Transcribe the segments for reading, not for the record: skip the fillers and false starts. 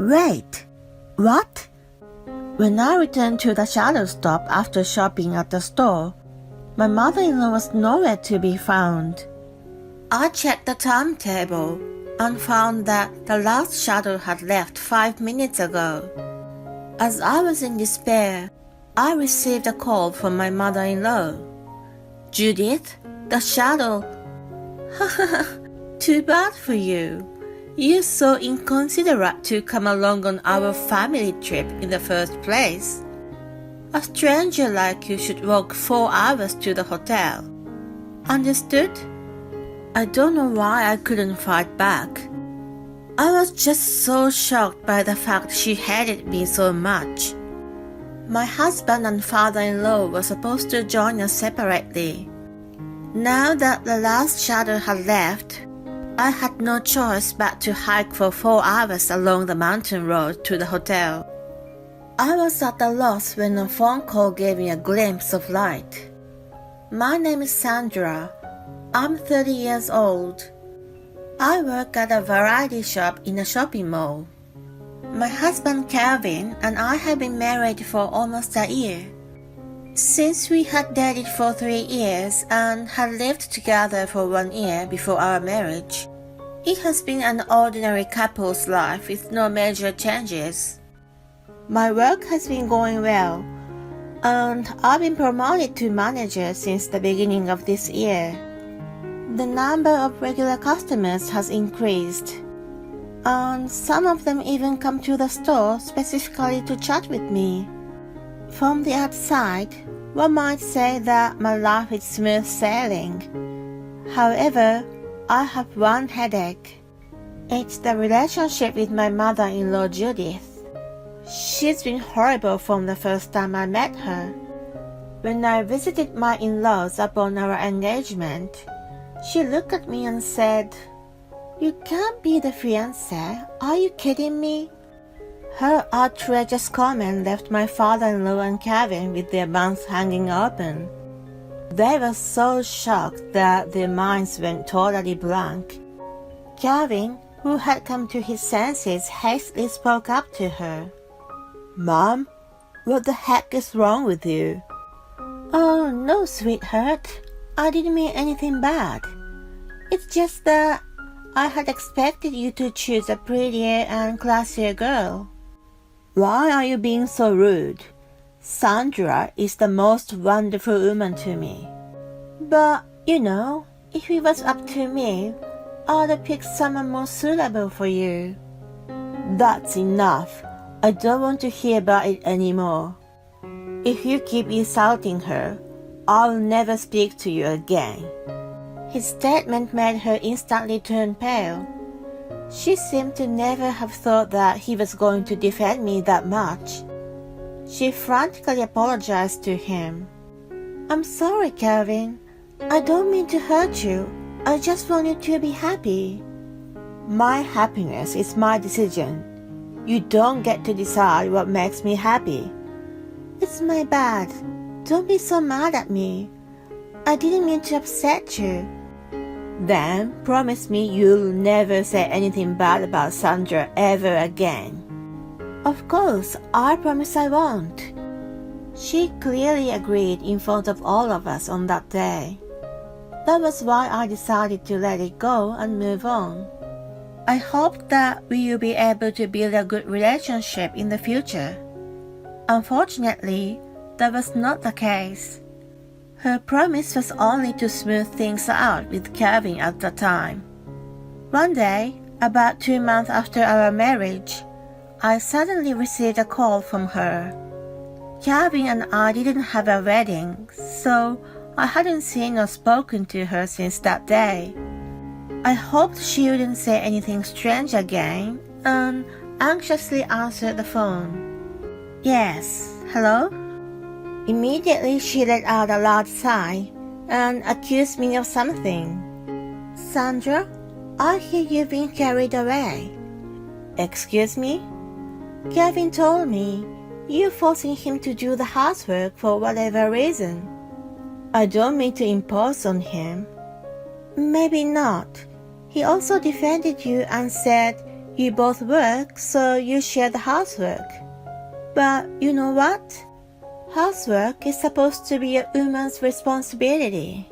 Wait, what? When I returned to the shadow stop after shopping at the store, my mother-in-law was nowhere to be found. I checked the timetable and found that the last shadow had left 5 minutes ago. As I was in despair, I received a call from my mother-in-law. Judith, the shadow. Too bad for you. You're so inconsiderate to come along on our family trip in the first place. A stranger like you should walk 4 hours to the hotel. Understood? I don't know why I couldn't fight back. I was just so shocked by the fact she hated me so much. My husband and father-in-law were supposed to join us separately. Now that the last shadow had left, I had no choice but to hike for 4 hours along the mountain road to the hotel. I was at a loss when a phone call gave me a glimpse of light. My name is Sandra. I'm 30 years old. I work at a variety shop in a shopping mall. My husband Calvin and I have been married for almost a year. Since we had dated for 3 years and had lived together for 1 year before our marriage, it has been an ordinary couple's life with no major changes. My work has been going well, and I've been promoted to manager since the beginning of this year. The number of regular customers has increased, and some of them even come to the store specifically to chat with me. From the outside, one might say that my life is smooth sailing. However, I have one headache. It's the relationship with my mother-in-law Judith. She's been horrible from the first time I met her. When I visited my in-laws upon our engagement, she looked at me and said, "You can't be the fiancé, are you kidding me?" Her outrageous comment left my father-in-law and Kevin with their mouths hanging open. They were so shocked that their minds went totally blank. Kevin, who had come to his senses, hastily spoke up to her. "Mom, what the heck is wrong with you?" "Oh, no, sweetheart. I didn't mean anything bad. It's just that I had expected you to choose a prettier and classier girl." "Why are you being so rude? Sandra is the most wonderful woman to me." "But, if it was up to me, I'd have picked someone more suitable for you." "That's enough. I don't want to hear about it anymore. If you keep insulting her, I'll never speak to you again." His statement made her instantly turn pale. She seemed to never have thought that he was going to defend me that much. She frantically apologized to him. "I'm sorry, Calvin. I don't mean to hurt you. I just want you to be happy." "My happiness is my decision. You don't get to decide what makes me happy." "It's my bad. Don't be so mad at me. I didn't mean to upset you." "Then promise me you'll never say anything bad about Sandra ever again." "Of course, I promise I won't." She clearly agreed in front of all of us on that day. That was why I decided to let it go and move on. I hoped that we will be able to build a good relationship in the future. Unfortunately, that was not the case. Her promise was only to smooth things out with Kevin at the time. One day, about 2 months after our marriage, I suddenly received a call from her. Kevin and I didn't have a wedding, so I hadn't seen or spoken to her since that day. I hoped she wouldn't say anything strange again, and anxiously answered the phone. "Yes, hello?" Immediately she let out a loud sigh and accused me of something. "Sandra, I hear you've been carried away." "Excuse me?" "Kevin told me you're forcing him to do the housework for whatever reason." "I don't mean to impose on him." "Maybe not. He also defended you and said You both work, so you share the housework. But you know what? Housework is supposed to be a woman's responsibility.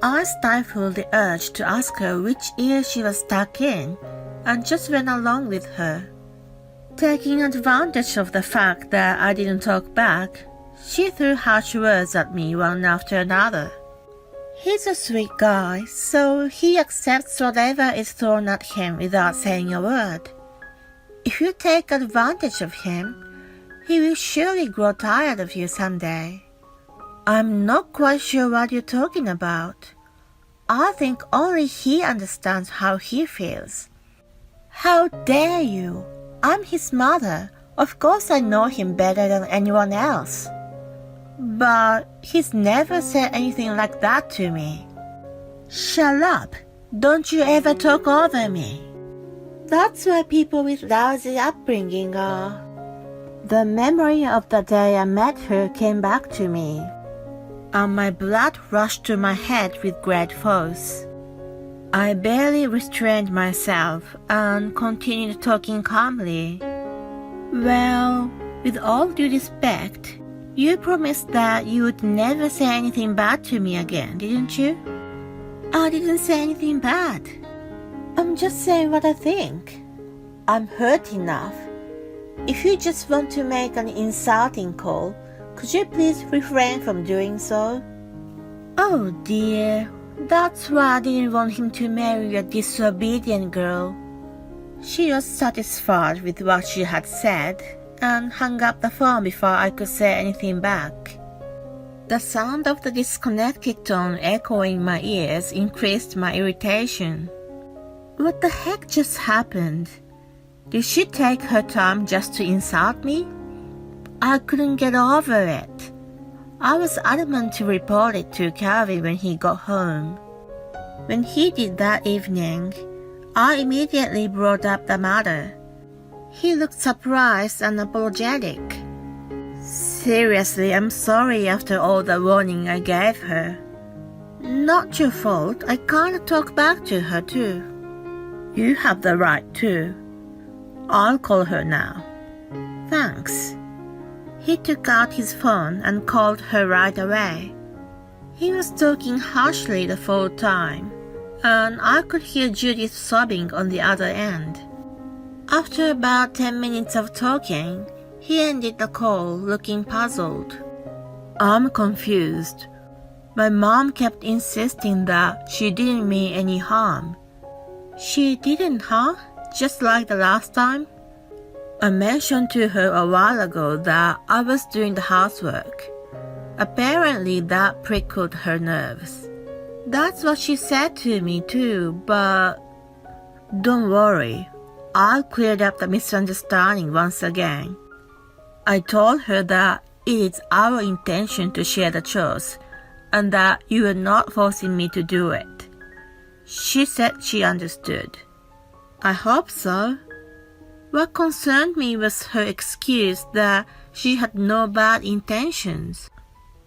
I stifled the urge to ask her which ear she was stuck in and just went along with her. Taking advantage of the fact that I didn't talk back, she threw harsh words at me one after another. He's a sweet guy, so he accepts whatever is thrown at him without saying a word. If you take advantage of him, he will surely grow tired of you someday. I'm not quite sure what you're talking about. I think only he understands how he feels. How dare you? I'm his mother. Of course I know him better than anyone else. But he's never said anything like that to me. Shut up. Don't you ever talk over me. That's why people with lousy upbringing are. The memory of the day I met her came back to me, and my blood rushed to my head with great force. I barely restrained myself and continued talking calmly. Well, with all due respect, you promised that you would never say anything bad to me again, didn't you? I didn't say anything bad. I'm just saying what I think. I'm hurt enough. If you just want to make an insulting call, could you please refrain from doing so? Oh dear, that's why I didn't want him to marry a disobedient girl. She was satisfied with what she had said and hung up the phone before I could say anything back. The sound of the disconnected tone echoing my ears increased my irritation. What the heck just happened? Did she take her time just to insult me? I couldn't get over it. I was adamant to report it to Calvin when he got home. When he did that evening, I immediately brought up the matter. He looked surprised and apologetic. Seriously, I'm sorry after all the warning I gave her. Not your fault. I can't talk back to her too. You have the right to. I'll call her now. Thanks. He took out his phone and called her right away. He was talking harshly the whole time, and I could hear Judith sobbing on the other end. After about 10 minutes of talking, he ended the call looking puzzled. I'm confused. My mom kept insisting that she didn't mean any harm. She didn't, huh? Just like the last time? I mentioned to her a while ago that I was doing the housework. Apparently that prickled her nerves. That's what she said to me too, but don't worry. I'll clear up the misunderstanding once again. I told her that it is our intention to share the chores and that you are not forcing me to do it. She said she understood. I hope so. What concerned me was her excuse that she had no bad intentions.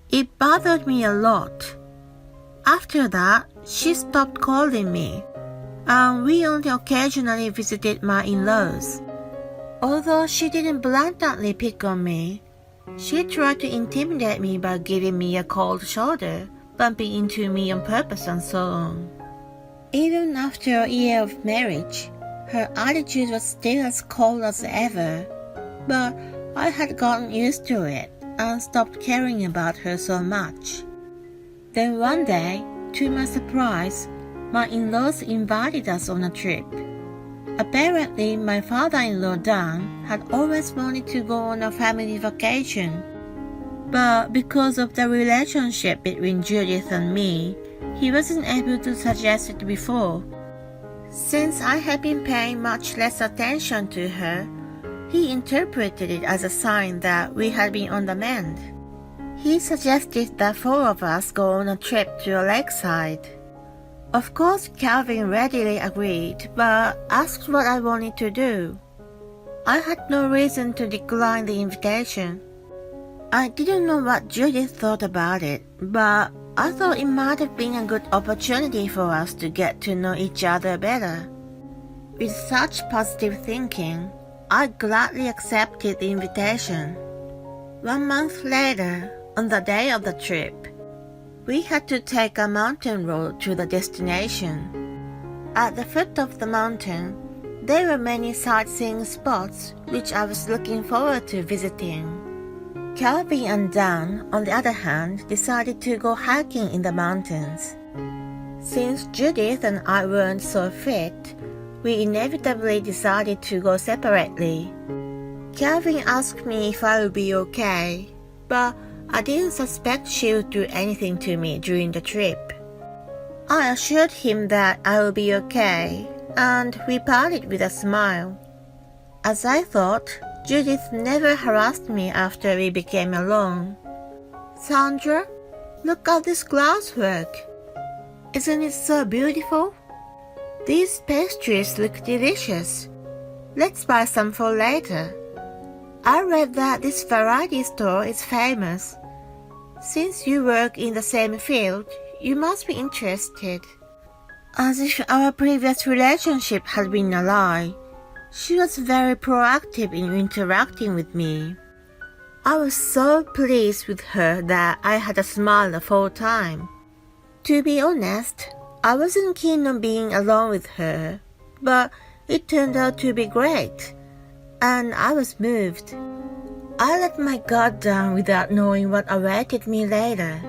It bothered me a lot. After that, she stopped calling me, and we only occasionally visited my in-laws. Although she didn't blatantly pick on me, she tried to intimidate me by giving me a cold shoulder, bumping into me on purpose and so on. Even after a year of marriage, her attitude was still as cold as ever, but I had gotten used to it and stopped caring about her so much. Then one day, to my surprise, my in-laws invited us on a trip. Apparently, my father-in-law Dan had always wanted to go on a family vacation, but because of the relationship between Judith and me, he wasn't able to suggest it before. Since I had been paying much less attention to her, he interpreted it as a sign that we had been on the mend. He suggested that 4 of us go on a trip to a lakeside. Of course, Calvin readily agreed, but asked what I wanted to do. I had no reason to decline the invitation. I didn't know what Judith thought about it, but I thought it might have been a good opportunity for us to get to know each other better. With such positive thinking, I gladly accepted the invitation. 1 month later, on the day of the trip, we had to take a mountain road to the destination. At the foot of the mountain, there were many sightseeing spots which I was looking forward to visiting. Calvin and Dan, on the other hand, decided to go hiking in the mountains. Since Judith and I weren't so fit, we inevitably decided to go separately. Calvin asked me if I would be okay, but I didn't suspect she would do anything to me during the trip. I assured him that I would be okay, and we parted with a smile. As I thought, Judith never harassed me after we became alone. "Sandra, look at this glasswork. Isn't it so beautiful? These pastries look delicious. Let's buy some for later. I read that this variety store is famous. Since you work in the same field, you must be interested." As if our previous relationship had been a lie, she was very proactive in interacting with me. I was so pleased with her that I had a smile the whole time. To be honest, I wasn't keen on being alone with her, but it turned out to be great, and I was moved. I let my guard down without knowing what awaited me later.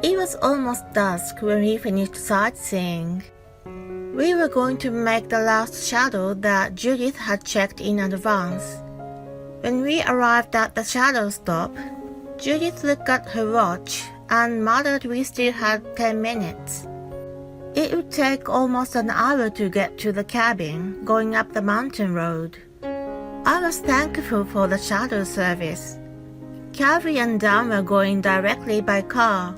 It was almost dusk when we finished sightseeing. We were going to make the last shadow that Judith had checked in advance. When we arrived at the shadow stop, Judith looked at her watch and muttered we still had 10 minutes. It would take almost an hour to get to the cabin going up the mountain road. I was thankful for the shuttle service. Calvin and Dan were going directly by car.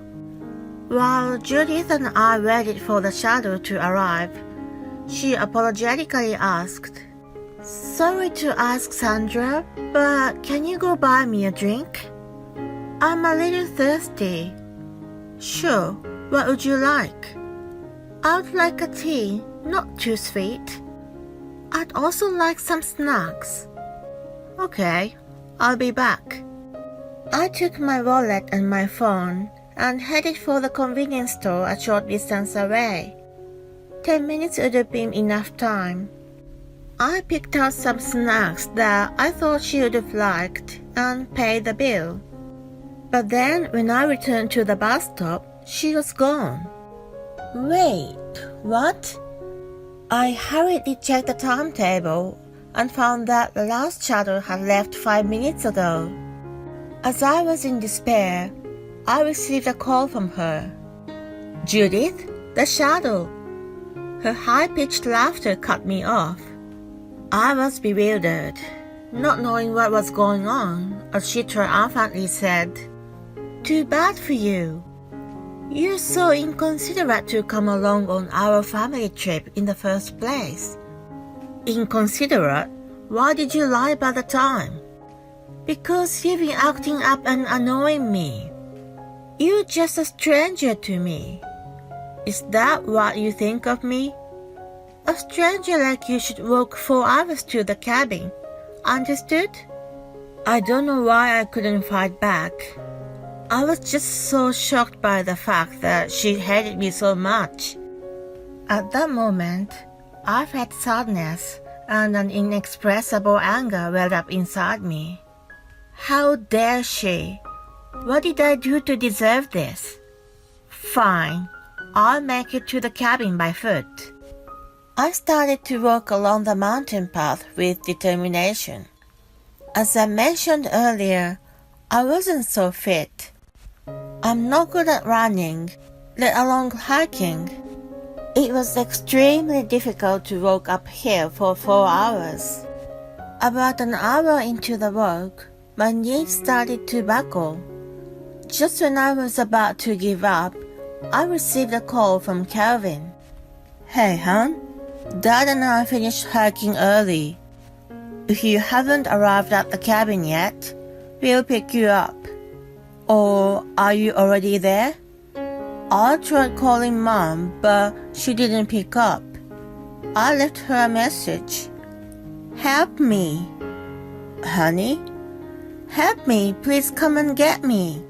While Judith and I waited for the shuttle to arrive, she apologetically asked, "Sorry to ask, Sandra, but can you go buy me a drink? I'm a little thirsty." "Sure, what would you like?" "I'd like a tea, not too sweet. I'd also like some snacks." "Okay, I'll be back." I took my wallet and my phone and headed for the convenience store a short distance away. 10 minutes would have been enough time. I picked out some snacks that I thought she would have liked and paid the bill. But then when I returned to the bus stop, she was gone. Wait, what? I hurriedly checked the timetable and found that the last shuttle had left 5 minutes ago. As I was in despair, I received a call from her. "Judith, the shuttle." Her high-pitched laughter cut me off. I was bewildered, not knowing what was going on, as she triumphantly said, "Too bad for you. You're so inconsiderate to come along on our family trip in the first place." "Inconsiderate? Why did you lie about the time?" "Because you've been acting up and annoying me. You're just a stranger to me. Is that what you think of me? A stranger like you should walk 4 hours to the cabin. Understood?" I don't know why I couldn't fight back. I was just so shocked by the fact that she hated me so much. At that moment, I felt sadness and an inexpressible anger welled up inside me. How dare she? What did I do to deserve this? Fine, I'll make it to the cabin by foot. I started to walk along the mountain path with determination. As I mentioned earlier, I wasn't so fit. I'm not good at running, let alone hiking. It was extremely difficult to walk uphill for 4 hours. About an hour into the walk, my knees started to buckle. Just when I was about to give up, I received a call from Calvin. "Hey, hon, Dad and I finished hiking early. If you haven't arrived at the cabin yet, we'll pick you up. Or are you already there?" I tried calling Mom, but she didn't pick up. I left her a message. Help me. Honey? Help me, please come and get me.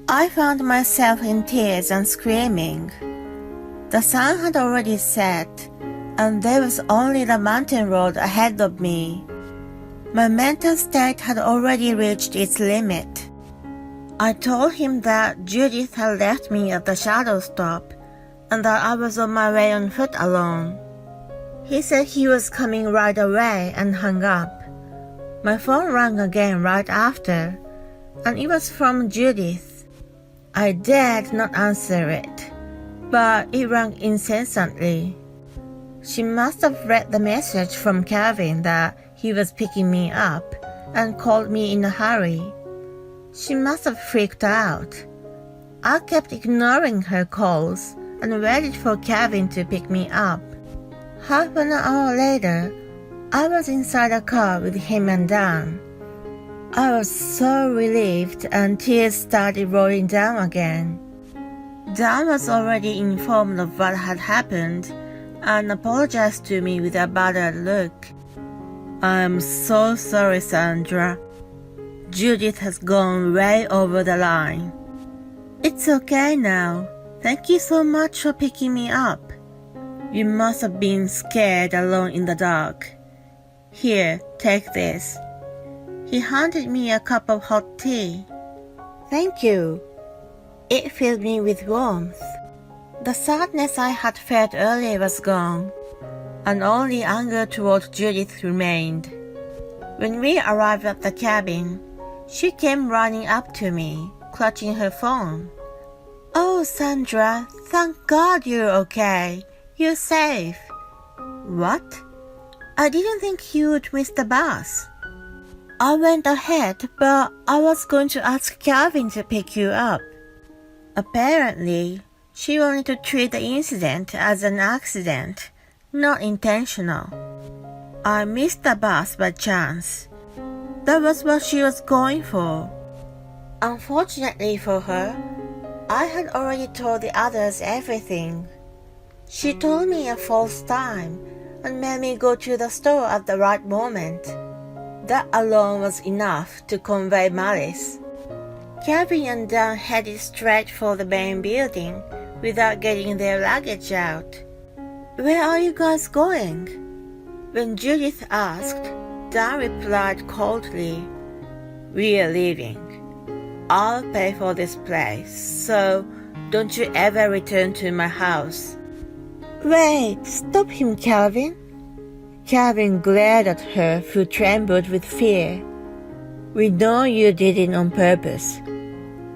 I found myself in tears and screaming. The sun had already set, and there was only the mountain road ahead of me. My mental state had already reached its limit. I told him that Judith had left me at the shadow stop, and that I was on my way on foot alone. He said he was coming right away and hung up. My phone rang again right after, and it was from Judith. I dared not answer it, but it rang incessantly. She must have read the message from Calvin that he was picking me up and called me in a hurry. She must have freaked out. I kept ignoring her calls and waited for Calvin to pick me up. Half an hour later, I was inside a car with him and Dan. I was so relieved and tears started rolling down again. Dan was already informed of what had happened and apologized to me with a bothered look. I'm so sorry, Sandra. Judith has gone way over the line. It's okay now. Thank you so much for picking me up. You must have been scared alone in the dark. Here, take this. He handed me a cup of hot tea. Thank you. It filled me with warmth. The sadness I had felt earlier was gone, and only anger toward Judith remained. When we arrived at the cabin, she came running up to me, clutching her phone. Oh, Sandra, thank God you're okay. You're safe. What? I didn't think you would miss the bus. I went ahead, but I was going to ask Calvin to pick you up. Apparently, she wanted to treat the incident as an accident, not intentional. I missed the bus by chance. That was what she was going for. Unfortunately for her, I had already told the others everything. She told me a false time and made me go to the store at the right moment. That alone was enough to convey malice. Calvin and Dan headed straight for the main building without getting their luggage out. Where are you guys going? When Judith asked, Dan replied coldly, We are leaving. I'll pay for this place, so don't you ever return to my house. Wait, stop him, Calvin. Calvin glared at her, who trembled with fear. We know you did it on purpose.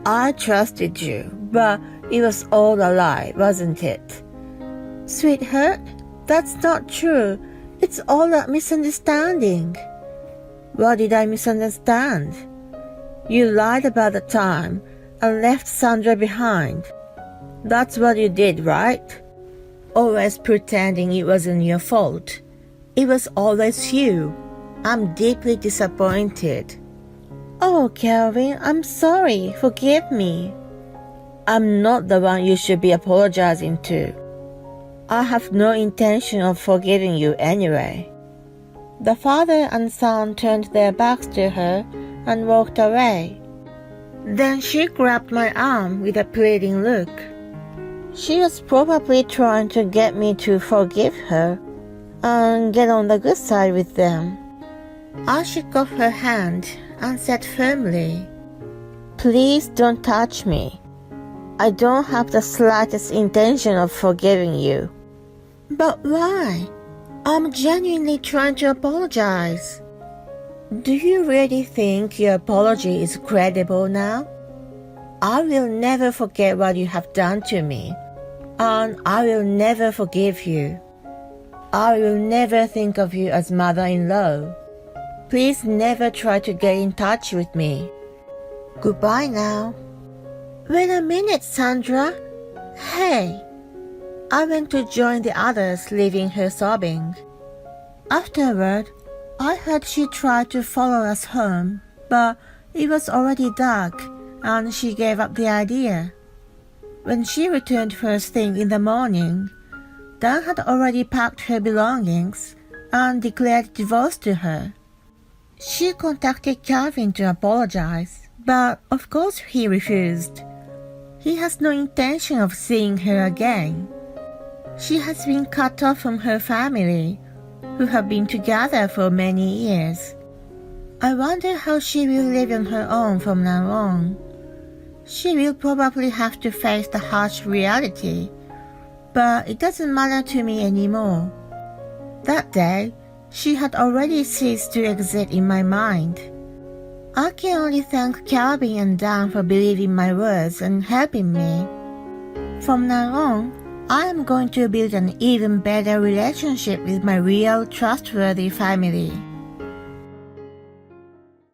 I trusted you, but it was all a lie, wasn't it? Sweetheart, that's not true. It's all a misunderstanding. What did I misunderstand? You lied about the time and left Sandra behind. That's what you did, right? Always pretending it wasn't your fault. It was always you. I'm deeply disappointed. Oh, Calvin, I'm sorry. Forgive me. I'm not the one you should be apologizing to. I have no intention of forgiving you anyway. The father and son turned their backs to her and walked away. Then she grabbed my arm with a pleading look. She was probably trying to get me to forgive her and get on the good side with them. I shook off her hand and said firmly, Please don't touch me. I don't have the slightest intention of forgiving you. But why? I'm genuinely trying to apologize. Do you really think your apology is credible now? I will never forget what you have done to me, and I will never forgive you. I will never think of you as mother-in-law. Please never try to get in touch with me. Goodbye now. Wait a minute, Sandra. Hey. I went to join the others, leaving her sobbing. Afterward, I heard she tried to follow us home, but it was already dark, and she gave up the idea. When she returned first thing in the morning, Dan had already packed her belongings and declared divorce to her. She contacted Calvin to apologize, but of course he refused. He has no intention of seeing her again. She has been cut off from her family, who have been together for many years. I wonder how she will live on her own from now on. She will probably have to face the harsh reality, but it doesn't matter to me anymore. That day, she had already ceased to exist in my mind. I can only thank Calvin and Dan for believing my words and helping me. From now on, I am going to build an even better relationship with my real, trustworthy family.